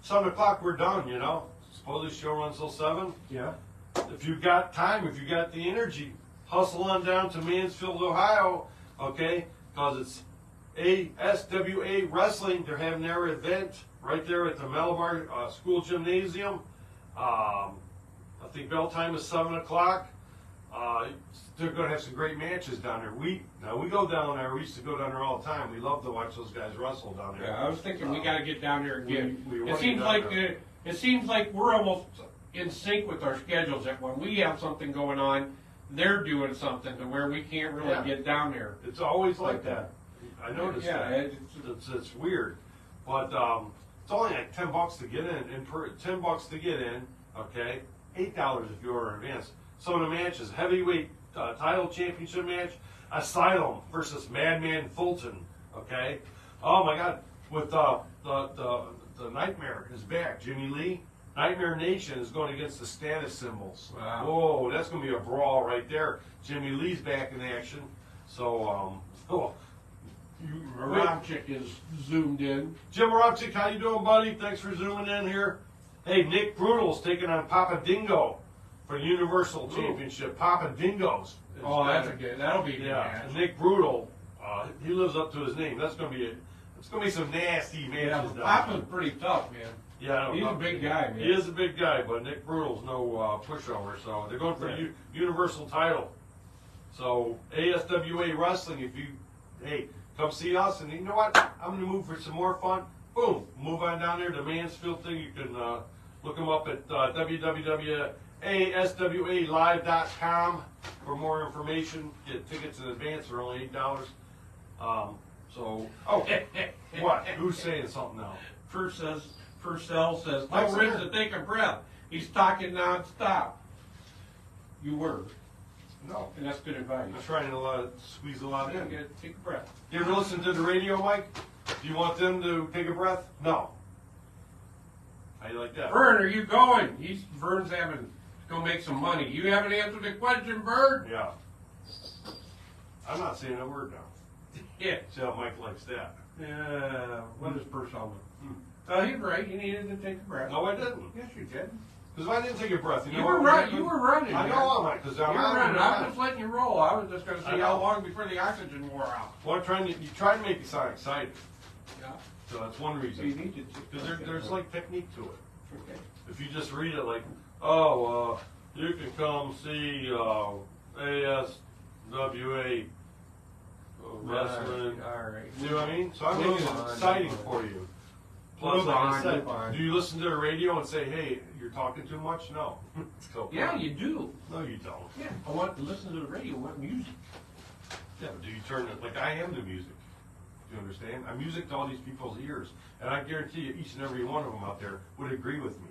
7 o'clock, we're done. You know, supposedly the show runs till 7. Yeah. If you've got time, if you got the energy, hustle on down to Mansfield, Ohio, okay? Because it's ASWA Wrestling. They're having their event right there at the Malabar School Gymnasium. I think bell time is 7 o'clock. They're going to have some great matches down there. We go down there. We used to go down there all the time. We love to watch those guys wrestle down there. Yeah, I was thinking we got to get down there again. we It seems like we're almost in sync with our schedules. That when we have something going on, they're doing something to where we can't really Yeah. get down there. It's always like that. I noticed Yeah, that. It's weird, but it's only like $10 to get in, and per $10 to get in. Okay, $8 if you order in advance. Some of the matches: heavyweight title championship match, Asylum versus Madman Fulton. Okay, oh my God, with the Nightmare is back. Jimmy Lee. Nightmare Nation is going against the Status Symbols. Wow. Whoa, that's going to be a brawl right there. Jimmy Lee's back in action. So, Moravchik is zoomed in. Jim Moravchik, how you doing, buddy? Thanks for zooming in here. Hey, Nick Brutal's taking on Papa Dingo for the Universal Championship. Papa Dingo's. Oh, that's a good. That'll be a good Yeah, match. and Nick Brutal, he lives up to his name. That's going to be it's going to be some nasty matches. Yeah, down there. Papa's pretty tough, man. Yeah, He's a big guy, man. He is a big guy, but Nick Brutal's no pushover. So they're going for the Universal title. So ASWA Wrestling, if you come see us, and you know what, I'm going to move for some more fun. Boom, move on down there to Mansfield thing. You can look them up at www.aswalive.com for more information. Get tickets in advance for only $8. What? Who's saying something now? Purcell says, Mike's tell Riz here. to take a breath. He's talking nonstop. You were. No. And that's good advice. I'm trying to squeeze a lot Yeah, in. take a breath. You ever listen to the radio, Mike? Do you want them to take a breath? No. How you like that? Vern, are you going? Vern's having to go make some money. You haven't answered the question, Vern? Yeah. I'm not saying a word now. Yeah. See how Mike likes that. What is Purcell? He's right. You needed to take a breath. No, I didn't. Yes, you did. Because if I didn't take a breath, you know You what were would right. happen? You were running. I man. know I'm right, because You I'm were out. running. I was just letting you roll. I was just going to I see know. how long before the oxygen wore out. Well, you try to make it sound exciting. Yeah. So that's one So you reason. need to. Because there's like technique to it. Okay. If you just read it like, you can come see ASWA wrestling. All right. You know what I mean? So I'm Move making it on, exciting move on. for you. Plus, Move like I on, said, move on. do you listen to the radio and say, hey, you're talking too much? No. So, Yeah, you do. No, you don't. Yeah. I want to listen to the radio. I want music. Yeah, but do you turn it, like I am to music. Do you understand? I'm music to all these people's ears. And I guarantee you, each and every one of them out there would agree with me.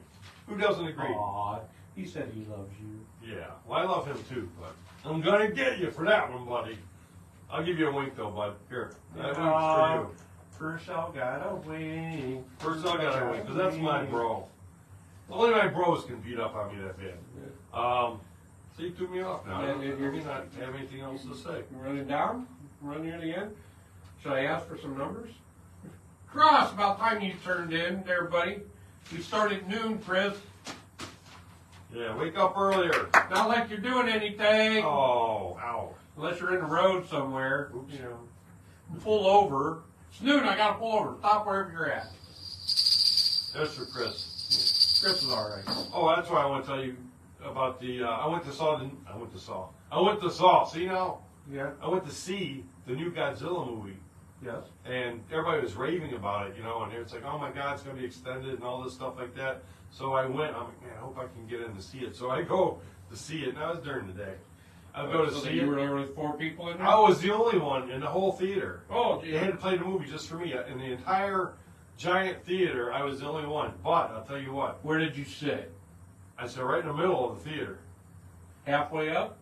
Who doesn't agree? Aw, he said he loves you. Yeah, well, I love him too, but I'm gonna get you for that one, buddy. I'll give you a wink though, bud. Here, that wink's for you. Purcell got a wing. First, I got a wink, because that's my bro. Only my bros can beat up on me that bad. So you threw me off now. Yeah, I you're- do not have anything else to say. Running down? Running in again? Should I ask for some numbers? Cross, about time you turned in there, buddy. We start at noon, Chris. Yeah, wake up earlier. Not like you're doing anything. Oh, ow. Unless you're in the road somewhere. Oops. You know. Pull over. It's noon, I gotta pull over. Stop wherever you're at. That's for Chris. Chris is alright. Oh, that's why I want to tell you about the. I went to Saw. See now? Yeah. I went to see the new Godzilla movie. Yes. And everybody was raving about it, and it's like, oh my God, it's going to be extended and all this stuff like that. So I went, I'm like, man, I hope I can get in to see it. So I go to see it, and that was during the day. I go to So see you it. were there with 4 people in there? I was the only one in the whole theater. Oh, They had to play the movie just for me. In the entire giant theater, I was the only one. But I'll tell you what, Where did you sit? I sat right in the middle of the theater. Halfway up?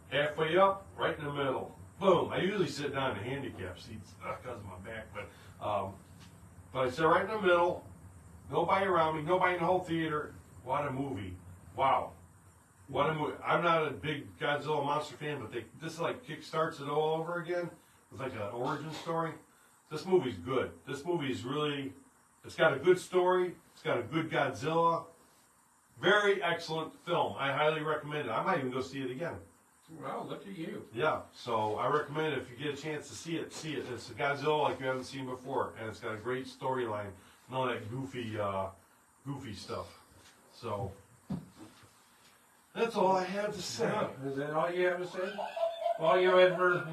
Halfway up, right in the middle. Boom. I usually sit down in the handicap seats because of my back, but I sit right in the middle. Nobody around me. Nobody in the whole theater. What a movie! Wow, what a movie! I'm not a big Godzilla monster fan, but this like kickstarts it all over again with like an origin story. This movie's good. This movie's really. It's got a good story. It's got a good Godzilla. Very excellent film. I highly recommend it. I might even go see it again. Well, look at you. Yeah, so I recommend it. If you get a chance to see it, see it. It's a Godzilla like you haven't seen before, and it's got a great storyline, and all that goofy stuff. So that's all I have to say. Is that all you have to say? Well, you know, as we're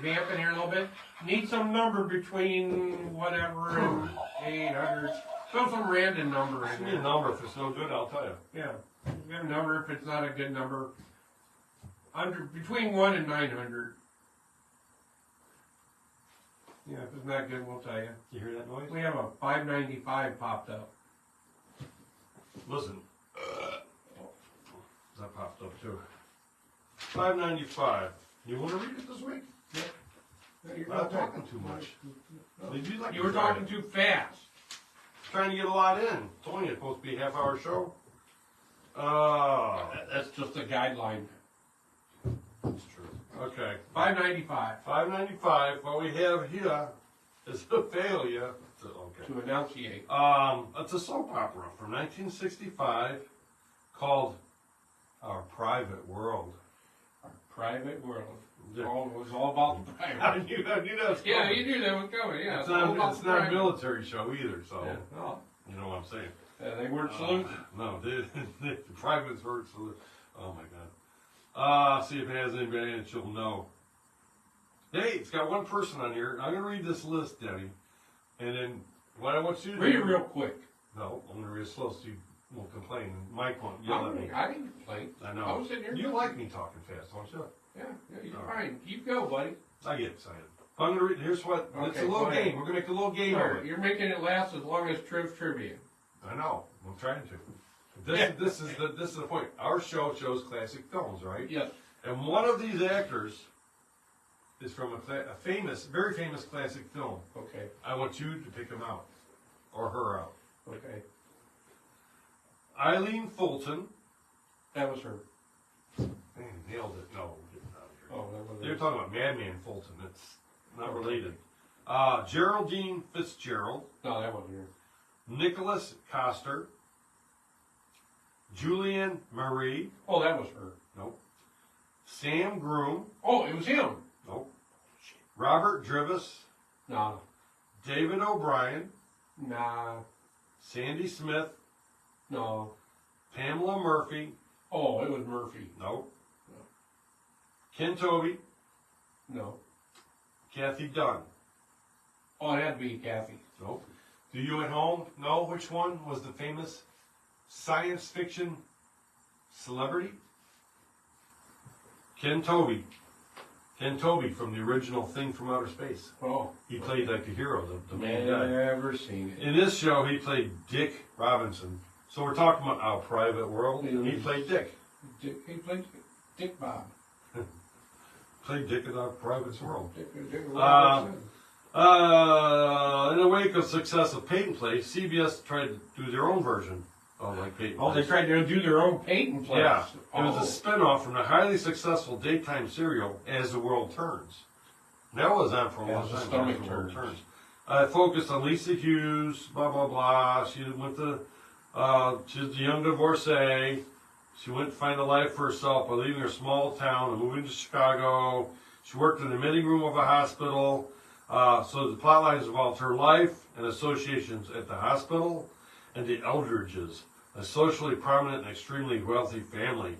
vamping here a little bit, need some number between whatever and 800. Throw some random number in Give me a there. number. If it's no good, I'll tell you. Yeah. Give a number if it's not a good number. between 1 and 900. Yeah, if it's not good, we'll tell you. You hear that noise? We have a 595 popped up. Listen. That popped up too. 595. You want to read it this week? Yeah. No, you're Not talking too much. No. Did you like You were talking too fast. Trying to get a lot in. It's only supposed to be a half-hour show. That's just a guideline. That's true. Okay. 595 595. What we have here is a failure. Okay. to enunciate. It's a soap opera from 1965 called Our Private World. Our private world. Yeah. It was all about the private. I knew that was coming. Yeah, you knew that was coming. Yeah, It's all not, about it's the not a private. military show either, so Yeah. Oh. you know what I'm saying. They weren't saluted. No, the privates weren't saluted. Oh my God. See if it has anybody in it, you'll know. Hey, it's got one person on here. I'm going to read this list, Debbie. And then what I want you to do. Read it real quick. No, I'm going to read it slow so you won't complain. Mike won't yell at me. I didn't complain. I know. I was sitting here. You like me talking fast, don't you? Yeah, you're All fine. Keep going, buddy. I get excited. I'm going to read. Here's what. It's Okay, a little go ahead. game. We're going to make a little game All of right, it. you're making it last as long as trivia. I know. I'm trying to. This is the point. Our show shows classic films, right? Yes. And one of these actors is from a famous, very famous classic film. Okay. I want you to pick him out. Or her out. Okay. Eileen Fulton. That was her. Man, nailed it. No, get out of here. Oh, that was They're her. talking about Madman Fulton. It's not related. Geraldine Fitzgerald. No, that wasn't her. Nicholas Coster. Julianne Marie. Oh, that was her. Nope. Sam Groom. Oh, it was him. Nope. Robert Drivis. Nah. David O'Brien. Nah. Sandy Smith. No. Pamela Murphy. Oh, it was Murphy. Nope. Ken Toby. No. Kathy Dunn. Oh, it had to be Kathy. Nope. Do you at home know which one was the famous science fiction celebrity? Ken Toby. Ken Toby from the original Thing from Outer Space. Oh. He played like the hero, the main guy. Never seen it. In this show, he played Dick Robinson. So we're talking about Our Private World. He played Dick. He played Dick Bob. Played Dick in Our Private World. Dick Robinson. In the wake of success of Peyton Place, CBS tried to do their own version of like Peyton Oh, they Place. tried to do their own Peyton place. Yeah, it was Oh. a spin-off from the highly successful daytime serial As the World Turns. That was on for a long As the time. stomach As the World turns. It focused on Lisa Hughes, blah blah blah. She went to, she's a young divorcee. She went to find a life for herself by leaving her small town and moving to Chicago. She worked in the admitting room of a hospital. So the plot lines involved her life and associations at the hospital and the Eldridges, a socially prominent and extremely wealthy family.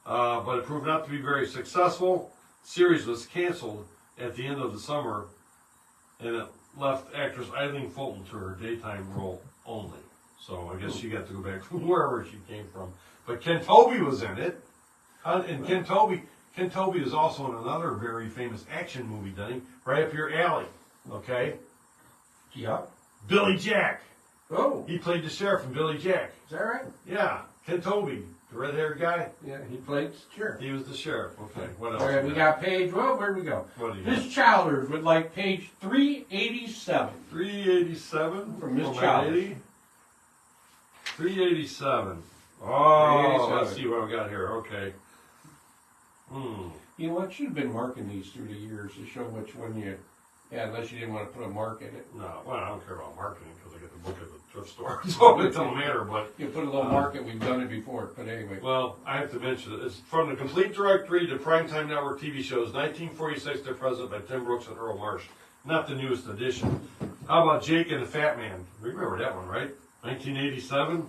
But it proved not to be very successful. The series was canceled at the end of the summer, and it left actress Eileen Fulton to her daytime role only. So I guess she got to go back from wherever she came from. But Ken Toby was in it. And Ken Toby is also in another very famous action movie, Dunny, right up your alley. Okay? Yeah. Billy Jack. Oh, He played the sheriff in Billy Jack. is that right? Yeah. Ken Toby, the red-haired guy. Yeah, he played sheriff. He was the sheriff. Okay. What else? All right, we got page, well, where'd we go? What do you Miss Childers would like page 387. 387 From Miss my Childers. lady. 387. Oh, 387. let's see what we got here. Okay. You know what? You've been marking these through the years to show which one you had, unless you didn't want to put a mark in it. No, well, I don't care about marketing because I get the book at the thrift store, so it don't matter. But You put a little mark that we've done it before, but anyway. well, I have to mention it. It's from the complete directory to primetime network TV shows, 1946 to present by Tim Brooks and Earl Marsh. Not the newest edition. How about Jake and the Fat Man? Remember that one, right? 1987.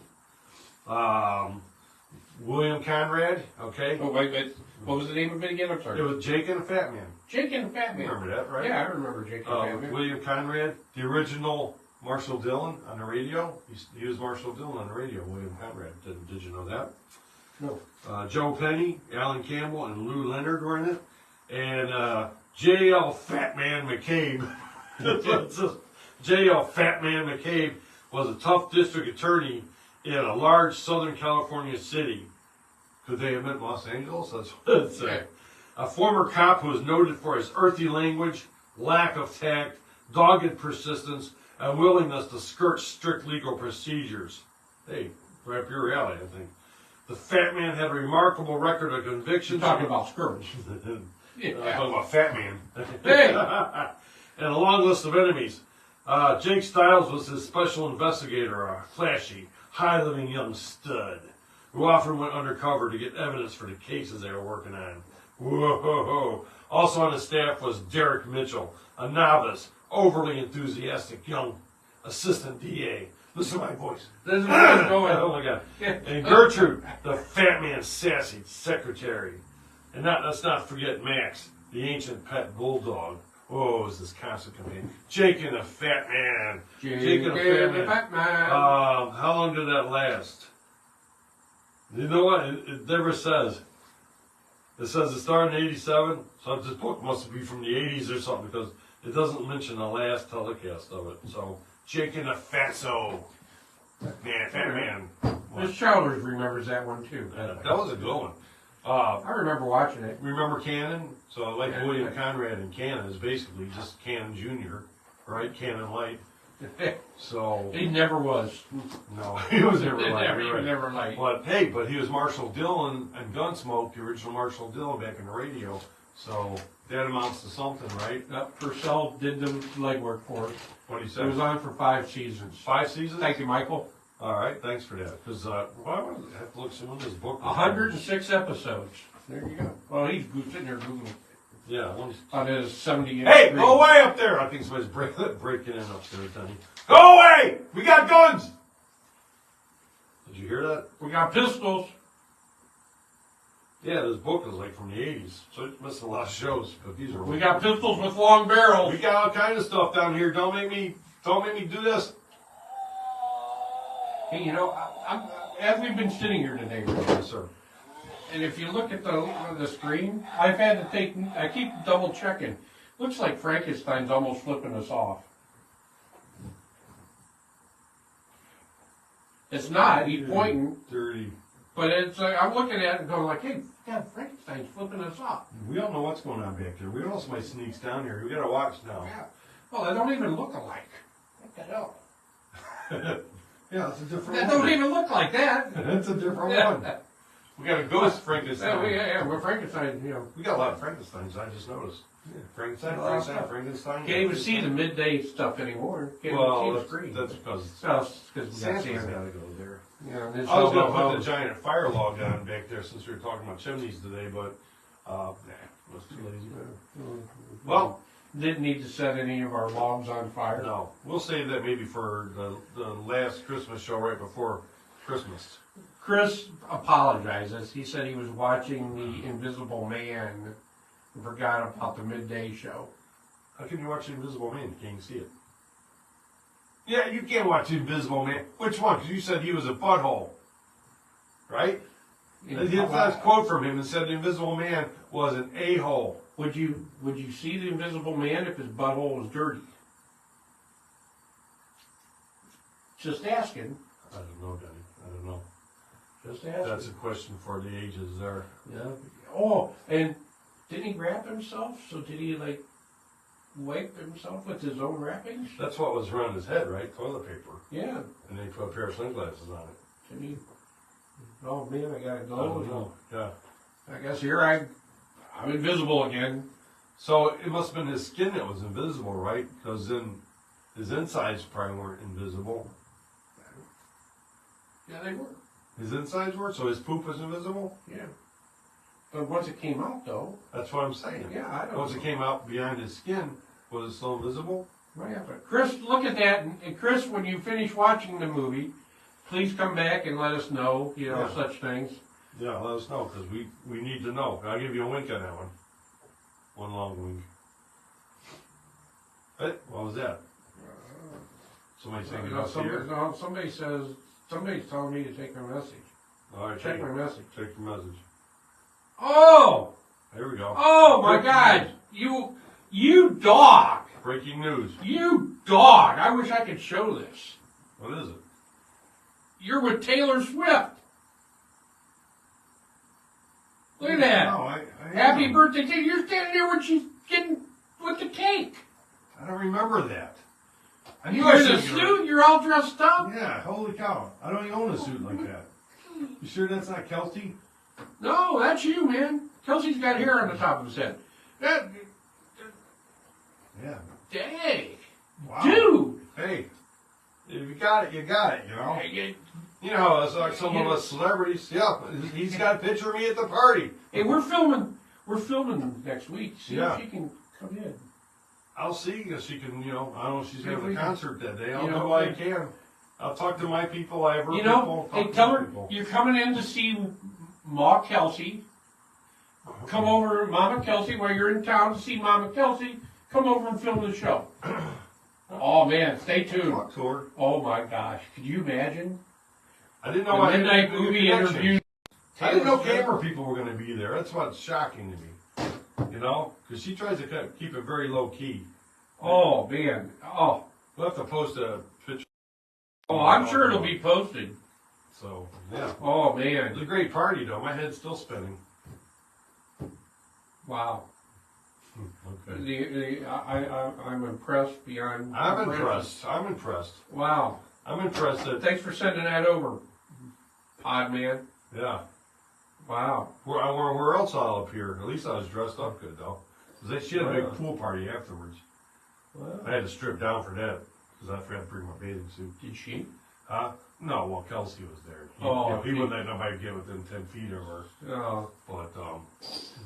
William Conrad. Okay. Oh, wait, what was the name of it again? I'm sorry. It was Jake and the Fat Man. Jake and the Fat Man. Remember that, right? Yeah, I remember Jake and the Fat Man. William Conrad, the original Marshall Dillon on the radio. He was Marshall Dillon on the radio, William Conrad. Did you know that? No. Joe Penny, Alan Campbell, and Lou Leonard were in it. And J.L. Fatman McCabe. J.L. Fatman McCabe was a tough district attorney in a large Southern California city. Could they have meant Los Angeles? That's what it said. A former cop who was noted for his earthy language, lack of tact, dogged persistence, and willingness to skirt strict legal procedures. Hey, right up your alley, I think. The Fat Man had a remarkable record of convictions. You're talking about skirts. I'm talking about Fat Man. Hey! And a long list of enemies. Jake Stiles was his special investigator, a flashy, high-living young stud who often went undercover to get evidence for the cases they were working on. Whoa! Also on his staff was Derek Mitchell, a novice, overly enthusiastic young assistant DA. Listen to my voice. This is where it's going. Oh my God! And Gertrude, the Fat Man's sassy secretary, and let's not forget Max, the ancient pet bulldog. Oh, is this constant companion? Jake and the Fat Man. Jake and the Fat Man. How long did that last? You know what? It never says. It says it started in '87, so this book must be from the '80s or something because it doesn't mention the last telecast of it. So, Jake and the Fatso. Man, Fat Man. Miss Childers remembers that one too. That was a good one. I remember watching it. Remember Cannon? So, like William Conrad and Cannon is basically just Cannon Jr., right? Cannon Light. So He never was. no, he was never He light. never, You're he was right. never light. But hey, he was Marshall Dillon and Gunsmoke, the original Marshall Dillon back in the radio. So that amounts to something, right? Purcell did the legwork for it. What do you It say? was on for 5 seasons. 5 seasons? Thank you, Michael. All right, thanks for that. Because I have to look some of this book. 106 episodes. There you go. Well, he's sitting there Googling Yeah. on his 78. Hey, go away up there! I think somebody's breaking in upstairs, Danny. Go away! We got guns! Did you hear that? We got pistols. Yeah, this book is like from the '80s, so it's missing a lot of shows. But these are. We got pistols with long barrels. We got all kind of stuff down here. Don't make me do this. Hey, you know, as we've been sitting here today, Rick, Yes, sir. and if you look at the screen, I keep double checking. Looks like Frankenstein's almost flipping us off. It's not. He's pointing, Dirty. but it's. I'm looking at it and going like, "Hey, God, Frankenstein's flipping us off." We don't know what's going on back there. We don't know somebody sneaks down here. We gotta watch now. Yeah. Well, they don't even look alike. What the hell? Yeah, it's a different They one. don't even look like that. It's a different one. We got a ghost Frankenstein. Yeah, we're Frankenstein. You know, We got a lot of Frankensteins. I just noticed. Yeah. Frankenstein. can't even see the midday stuff anymore. Can't Well, even see the that's screen. because Because we got Santa's Santa. got to go there. Yeah, and it's I was all going to put about- the giant fire log on back there since we were talking about chimneys today, but nah, I was too lazy. Well, didn't need to set any of our logs on fire. no, we'll save that maybe for the last Christmas show right before Christmas. Chris apologizes. He said he was watching The Invisible Man and forgot about the midday show. How can you watch The Invisible Man? You can't see it. Yeah, you can't watch The Invisible Man. Which one? Because you said he was a butthole, right? That's a quote from him and said The Invisible Man was an a-hole. Would you see the Invisible Man if his butthole was dirty? Just asking. I don't know, Danny. I don't know. Just asking. That's a question for the ages there. Yeah. Oh, and didn't he wrap himself? So did he like wipe himself with his own wrappings? That's what was around his head, right? Toilet paper. Yeah. And they put a pair of sunglasses on it. Did he? Oh man, I gotta I go. don't know. Yeah. I guess here I'm invisible again. So it must have been his skin that was invisible, right? Because then his insides probably weren't invisible. Yeah, they were. His insides were, so his poop was invisible? Yeah. But once it came out, though, That's what I'm saying. yeah, I don't Once know. it came out behind his skin, was it still invisible? Yeah, but Chris, look at that. And Chris, when you finish watching the movie, please come back and let us know, Yeah. such things. Yeah, let us know, because we need to know. I'll give you a wink on that one. One long wink. Hey, what was that? Somebody saying about here? Somebody's telling me to take a message. All right, Check my message. Check your message. Oh! There we go. Oh my Breaking God! news. You dog! Breaking news. You dog! I wish I could show this. What is it? You're with Taylor Swift. Look at that. No, I Happy am. birthday to you. You're standing there when she's getting with the cake. I don't remember that. I knew You're I in a seen suit, you're all dressed up. Yeah, holy cow. I don't even own a suit like that. You sure that's not Kelsey? No, that's you, man. Kelsey's got hair on the top of his head. That, Yeah. dang. Wow. Dude. Hey, if you got it, you got it, you know? Hey, You know, it's like some of us celebrities. Yeah, he's got a picture of me at the party. we're filming next week. See Yeah. if she can come in. I'll see if she can, you know, I don't know if she's See if having we a can- concert that day. I'll you do know, what I can. I'll talk to my people. I have her You people. know, talk hey, to tell my her people. you're coming in to see Ma Kelsey. Come over, Mama Kelsey, while you're in town to see Mama Kelsey. Come over and film the show. Oh man, stay tuned. Talk to her. Oh my gosh, could you imagine? I didn't The know I had midnight any movie connections. interview. I didn't know Taylor Swift. camera people were going to be there. That's what's shocking to me. You know, because she tries to keep it very low key. Oh man, oh, We'll have to post a picture. I'm sure it'll be posted. So yeah, Oh it was man, a great party though. My head's still spinning. wow. Okay. I'm impressed beyond. I'm comprehension. impressed. Wow. I'm impressed that. Thanks for sending that over, Pod Man. Yeah. Wow. Where else all up here? At least I was dressed up good though. 'Cause she had a big Wow. pool party afterwards. Wow. I had to strip down for that because I forgot to bring my bathing suit. Did she? No, well Kelsey was there. He, Oh, you know, he he- wouldn't let nobody get within 10 feet of her. Oh, But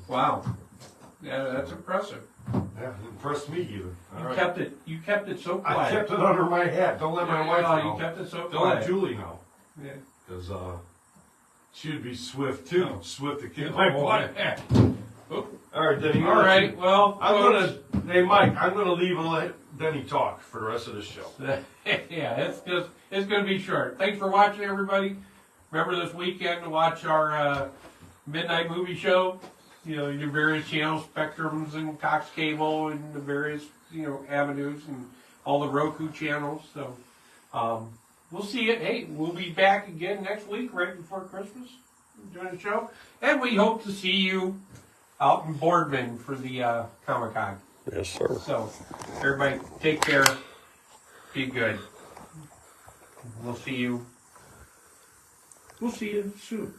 wow. Yeah, that's impressive. yeah, it impressed me even. All You right. kept it so I quiet. kept it under my hat. Don't let my wife know. You kept it so Don't let quiet. Julie know. Yeah. Because she would be swift too. Oh. Swift to kick my Oh, butt. yeah. Oh, All right, Denny. all right. Well, Hey, Mike. I'm gonna leave and let Denny talk for the rest of the show. yeah, it's gonna be short. Thanks for watching, everybody. Remember this weekend to watch our midnight movie show. You know, your various channels, Spectrums and Cox Cable, and the various avenues, and all the Roku channels. So we'll see you. Hey, we'll be back again next week, right before Christmas, doing the show, and we hope to see you out in Boardman for the Comic-Con. Yes, sir. So, everybody, take care. Be good. We'll see you soon.